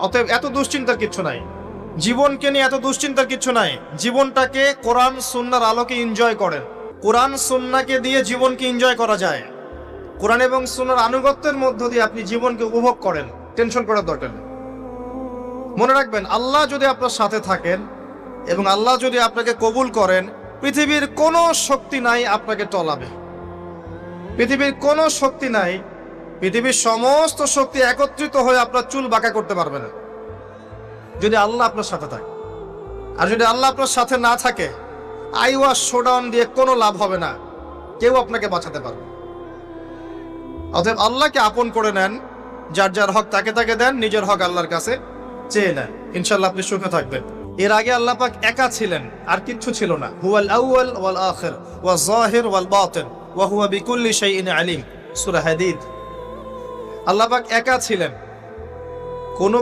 অতএব এত দুশ্চিন্তার কিচ্ছু নাই, জীবনকে নিয়ে এত দুশ্চিন্তার কিচ্ছু নাই। জীবনটাকে কোরআন সুন্নাহর আলোকে এনজয় করেন। কোরআন সুন্নাহকে দিয়ে জীবনকে এনজয় করা যায়। কোরআন এবং সুন্নাহর আনুগত্যের মধ্য দিয়ে আপনি জীবনকে উপভোগ করেন, টেনশন করার দরকার নেই। মনে রাখবেন, আল্লাহ যদি আপনার সাথে থাকেন এবং আল্লাহ যদি আপনাকে কবুল করেন, পৃথিবীর কোনো শক্তি নাই আপনাকে টলাবে। পৃথিবীর কোনো শক্তি নাই, পৃথিবীর সমস্ত শক্তি একত্রিত হয়ে আপনার চুল বাঁকা করতে পারবে না, যদি আল্লাহ আপনার সাথে থাকে। আর যদি আল্লাহ আপনার সাথে না থাকে, আইওয়াস শোডাউন দিয়ে কোনো লাভ হবে না, কেউ আপনাকে বাঁচাতে পারবে না। অতএব আল্লাহকে আপন করে নেন, যার যার হক তাকে তাকে দেন, নিজের হক আল্লাহর কাছে চেয়ে নেন, ইনশাআল্লাহ আপনি সুখে থাকবেন। এর আগে আল্লাহ পাক একা ছিলেন, আর কিচ্ছু ছিল না। হুয়াল আউয়াল ওয়াল আখির ওয়াজ যাহির ওয়াল বাতিন ওয়া হুয়া বিকুল্লি শাইইন আলিম, সূরা হাদীদ। আল্লাহ পাক একা ছিলেন, কোনো